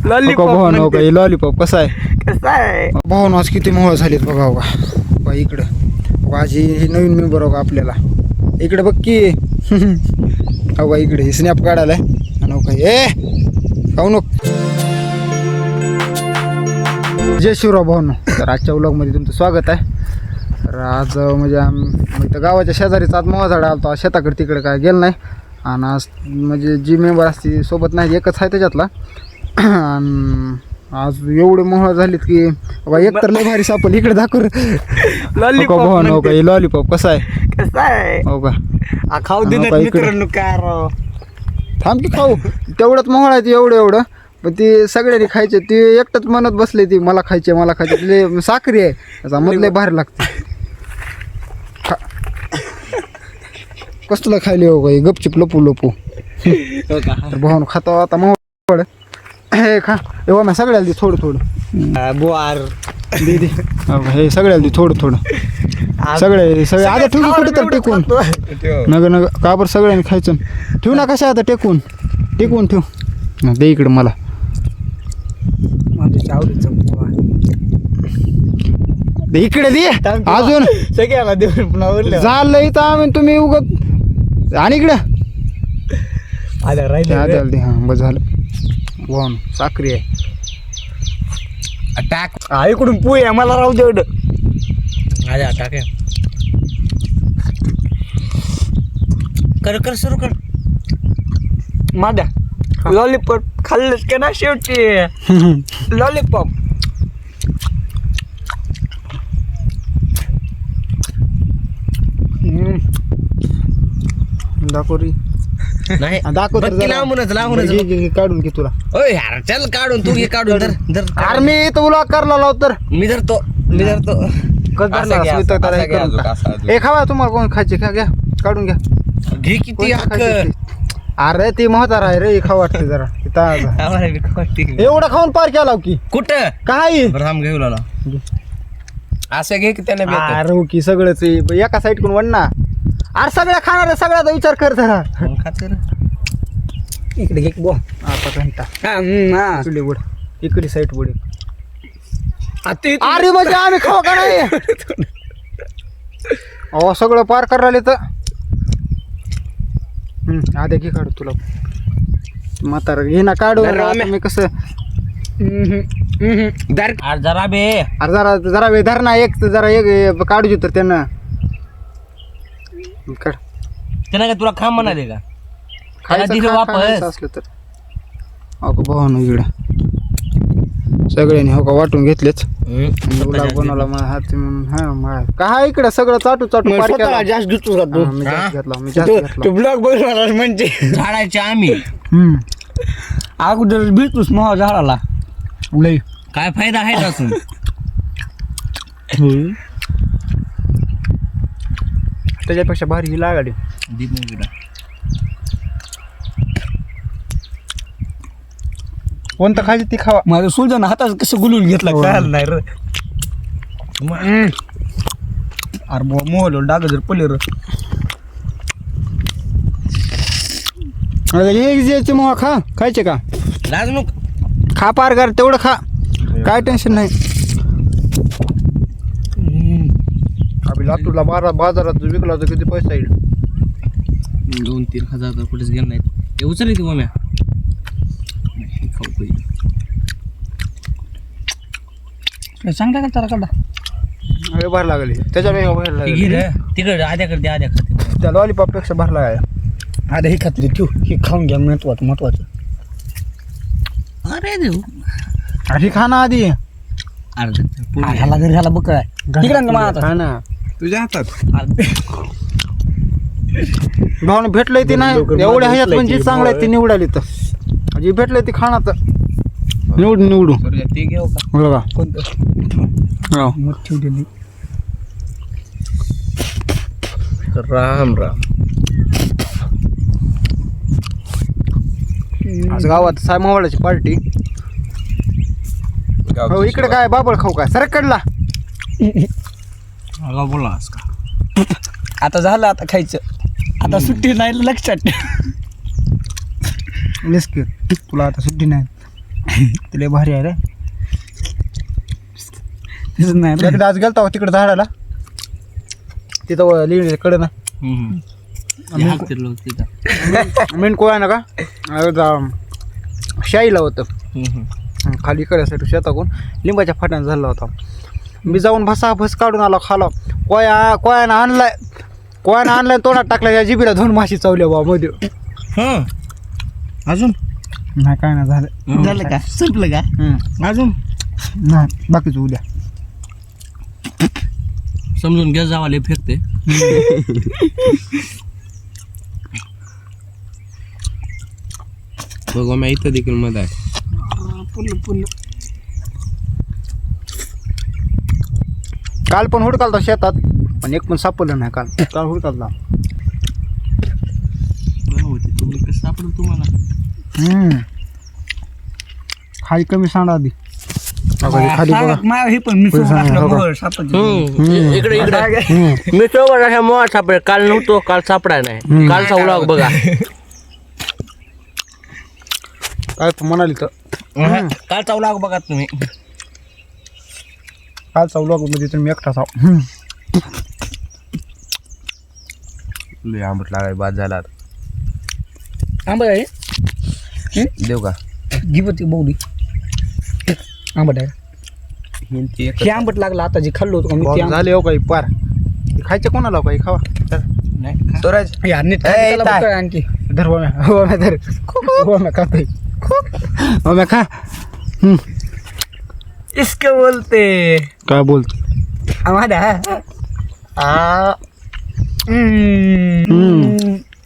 Lollipop lollipop कसा आहे कसा आहे भावना आज किती मोह झालीत बघा हो का इकडं आजी हे नवीन मेंबर हो का आपल्याला इकडे बघ की हो का इकडे स्नॅप काढायला आणि हो का ए खाऊ नको जय शिवराव भावना. तर आजच्या व्लॉगमध्ये तुमचं स्वागत आहे. तर आज म्हणजे इथं गावाच्या शेजारीच आज मोहा झाड आलतो. शेताकडे तिकडे काय गेलं नाही आणि आज म्हणजे जी मेंबर असते सोबत नाही एकच आहे त्याच्यातला. आणि आज एवढे मोह झालीत की एक तर लय भारी सापल इकडे दाखव लॉलीपॉप हो का लॉलीपॉप कसा आहे कसा आहे हो का खाऊ दे आणि मित्रांनो काय राव थांब की खाऊ तेवढंच मोहळ आहे एवढं पण ती सगळ्यांनी खायचे ती एकटंच म्हणत बसले ती मला खायचे तिले साखरी आहे त्याचा मधले बाहेर लागते कसलं खायले हो का गपचिप लपू तर भाऊन खातो आता मोहळ हे खा एव्हा मी सगळ्याला दे थोडं बुवार दे हे सगळ्याला दे थोडं सगळे आता ठेवू कुठे तर टेकून नग का बरं सगळ्यांनी खायचं ठेवू ना कशा आता टेकून ठेव दे इकडं मला माझ्या आवडीचं इकडे दे अजून सगळ्याला देऊन पुन्हा झालं इथं आम्ही तुम्ही उगत आणि इकडे राहिले दे हां बस झालं वाहन साखरी आहे टाक इकडून पोय मला राहू दे एवढं टाक कर सुरू कर माझ्या लॉलीपॉप खाल्लंच का ना शेवटी लॉलीपॉप दाखवरी नाही दाखव तर जरा. लांबूनच घे, काढून घे तुला ओय यार चल काढून तू घे काढून धर अरे मी तुला करला लाव तर मी धरतो हे खावा तुम्हाला कोण खायचे का घ्या काढून घ्या घे किती कोण खायचे ते? अरे ती म्हातारा आहे रे खाऊ वाटते जरा एवढं खाऊन पार केला की कुठं काय राम घेऊ लागला असं घे की त्याने अरे हो की सगळंच एका साईड कोण वड ना अरे सगळ्या खाणार सगळ्याचा विचार कर जरा इकडे घे बो आता घंटा हा इकडे वड इकडे साईड वड आता अरे म्हणजे आम्ही खाऊ का नाही अहो सगळं पार करायला तर आधी घे काढू तुला म्हातारा घे ना काढू आता मी कसं जरा बे अरे जरा वेळ धर ना एक जरा एक काढू तर त्यानं काढ त्यानं काय तुला खा म्हणाले का खायचं दिलं वापस. खायचं असलं तर अगो भावानं इकडं सगळ्यांनी हो का वाटून घेतलेच गुलाब बनवला मला हाती म्हणून हा काय इकडं सगळं चाटू पार केला. जास्त देतो का तू? हा, मी जास्त घेतला तू ब्लॉग बनवणार म्हणजे झाडाचे आम्ही अगोदर भेटूस महा झाडाला लई काय फायदा आहे असून त्याच्यापेक्षा भारी ही लागाडी कोणतं खायचं ती खावा माझं सुलजन हातात कसं गुलून घेतला कळाल नाही रे अरे बुवा मोहल डाग जर पडले र एक जायचे मग खा खायचे का लाज नको खा पार कर तेवढं खा काय टेन्शन नाही अभि लातूरला बाजारात विकला तर किती पैसा येईल 2-3 हजार तर कुठेच गेलं नाहीत हे उचलली ती मम्या खाऊ सांगता का त्याला काढा अरे बाहेर लागली त्याच्यापेक्षा बाहेर लागली तिकडे आद्याकडे द्या आद्याकडे त्या लॉलीपॉप पेक्षा बाहेर लागाय अरे हे खात्री तू हे खाऊन घ्या महत्वाचं अरे देऊ अरे खा ना आधी ह्याला घरी ह्याला बघ काय तिकडे माझा खा ना तुझ्या हातात भावना भेटलंय ती नाही एवढ्या ह्याच्यात पण जी चांगलं आहे ती निवडाली तर जी भेटलंय ती खाणार तर निवडू ते घेऊ का बघा कोणतं मग ठेवलेली राम आज गावात सायमावाड्याची पार्टी हो इकडे काय बाबळ खाऊ काय सरकडला बोलास का आता झालं आता खायचं आता सुट्टी नाही लक्षात तुला आता सुट्टी नाही तुला भारी आहे रे. तसंच नाही रे. एकदा आज गेलता तिकडे झाडाला तिथं लिहिणे कडं ना मेन कोळा ना का शाईला होतं खाली करायसाठी शेताकडून लिंबाच्या फाट्यानं झाला होता. मी जाऊन भस काढून आलो खालो कोयानं आणलाय तोंडात टाकला या जिबीला 2 माशी चावल्या बा मध्ये. अजून नाही काय नाही झालं. झालं का संपलं का अजून नाही बाकीचं उद्या समजून घ्या जावाले फेकते. बघा मी इथं देखील मध्ये आहे. काल पण हुडकालता शेतात पण एक पण सापडलं नाही. काल हुडकालता. तुम्ही कसं सापडलं तुम्हाला? खाली कमी सांडा आधी खाली बघा. माझ्या हे पण मी सोबत असलं बघ, सापडलं. इकडे इकडे मी सोबत अशा मोहा सापडे. काल नव्हतो, काल सापडाय नाही. कालचा उलाग बघा. काय तू म्हणाली तर कालचा उलाग बघा तुम्ही. कालचा व्लॉग मध्ये तर मी एकटाच आहो. आंबट लागाय बाद झाला. आंबट आहे देऊ का जीवती बौडी आंबट आहे. हे आंबट लागला आता जे खाल्लो होतो मी ते आंबट. झाले हो काही पार खायचं कोणाला हो काही खावा नाही स्वराज यार नीट ए, खायला ताय. बघतोय आणखी. धर हो धर हो मी खातोय हो खा. इसके बोलते काय बोलतो आम्हाला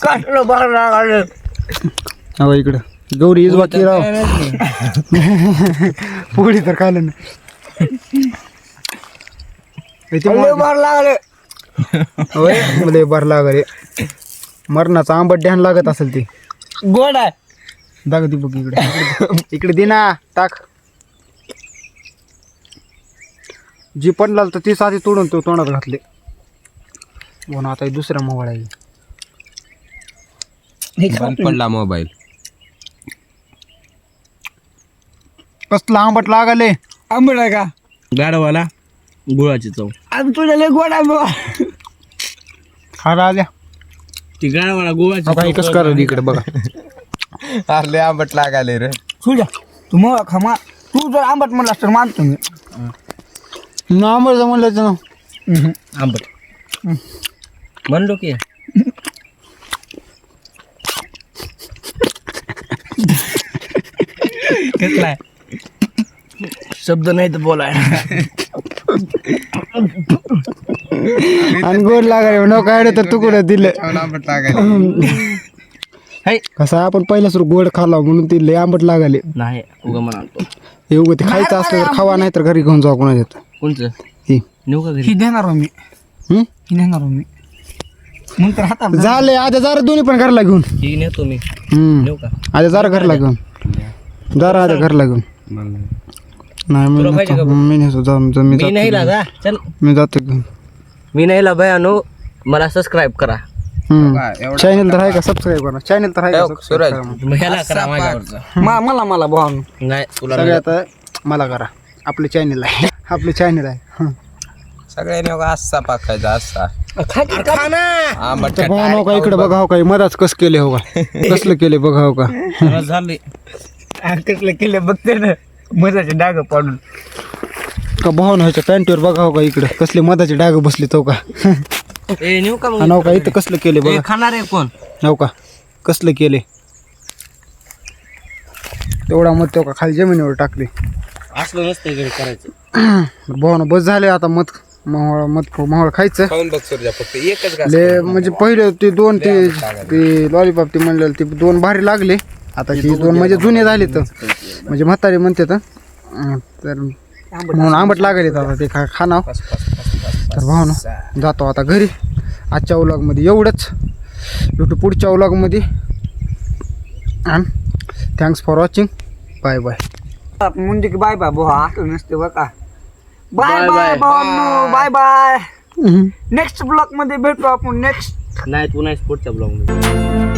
काटलं बरं लागलं. हो इकडं गौरी इज बाकी राव पोळी तर खाल्लं ना बरं लागलं. होय लय बार लागले. मरणाचं आंबट ध्यान लागत असेल ते. गोड आहे. दाग ती बघ इकडे इकडे दे ना टाक. जी पडला तर ती साधी तोडून तो तोंडात घातले. म्हणून आता दुसऱ्या मोबाईल आहे. हे बंद पडला मोबाईल. कसला आंबट लागले. आंबट आहे का गाडवाला गुळाची चव. आज तुझ्या लय गोड आहे बाबा. खा आल्या ती गाडवाला गुळाची कसं करा इकडे बघा. अरे आंबट लागाले रे. तुझ्या तू मग खमा तू जर आंबट म्हणलास तर मानतो मी. आंबट म्हणलं ना आंबट म्हणलो की कसलाय शब्द नाही तर बोलाय. आणि गोड लागायला नको काय तर तुकडं दिलं. आंबट लागाले. हाय कसं आपण पहिला सुरू गोड खाल्ला म्हणून ते लय आंबट लागले. नाही उगा म्हणालतो. हे उगं ते खायचं असलं तर खावा नाही तर घरी घेऊन जाऊ कोणा येत कोणचं ही नेऊ का घरी? ही देणार हो मी. ही देणार हो मी मग तर हातात झाले आता जरा दोन्ही पण घरला घेऊन. ही नेतो मी. नेऊ का? आता जरा घरला घेऊन जरा आता घरला घेऊन. नाही मी तुला पाहिजे नेतो. का? मी नेतो मी नाही जातो लागा चल. मी जातो घेऊन. मी नाही ला भयानो. मला सबस्क्राईब करा. चॅनल तर आहे का सबस्क्राईब करा. चॅनल तर आहे का subscribe करा मग. मग ह्याला करा माझ्यावरचा. मला भाऊ नाही तुला सगळ्यात मला करा. आपलं चॅनल आहे आपलं चॅनल आहे. सगळ्यांनी बघा असा पाकायचा असा खा ना. आंबट तर बघा हो का इकडे बघा हो का मधाच कस केले हो का कसलं केले बघा हो का. झाले कसलं केलं बघते ना मजाचे डाग पाडून. का भावना ह्याच्या पॅन्टीवर बघा हो का इकडे कसले मधाचे डाग बसले तो का. ए नेऊ का आणि हो का इथं कसलं केले ए, बघा खाणार आहे कोण? हो का कसलं केले. तेवढा मत तो का खाली जमिनीवर टाकले. असलं नसतं घरी करायचं. भावना बस झाले आता माहोळ खायचं. खाऊन बघ सूर्या फक्त एकच घास. ले म्हणजे पहिले ते दोन ते लॉलीपॉप ते म्हणलेलं ते 2 भारी लागले. आता ते 2 म्हणजे जुने झाले तर म्हणजे म्हातारे म्हणते तर म्हणून आंबट लागले आता ते खाना. तर भावना जातो आता घरी. आजच्या व्लॉगमध्ये एवढंच. भेटू पुढच्या व्लॉगमध्ये. Thanks for watching. Bye bye. म्हणजे की बाय बाय भाऊ असं नसते बघा. बाय बाय भाऊ बाय बाय. नेक्स्ट ब्लॉग मध्ये भेटू आपण. नेक्स्ट नाही तू नाही पुढच्या ब्लॉग मध्ये.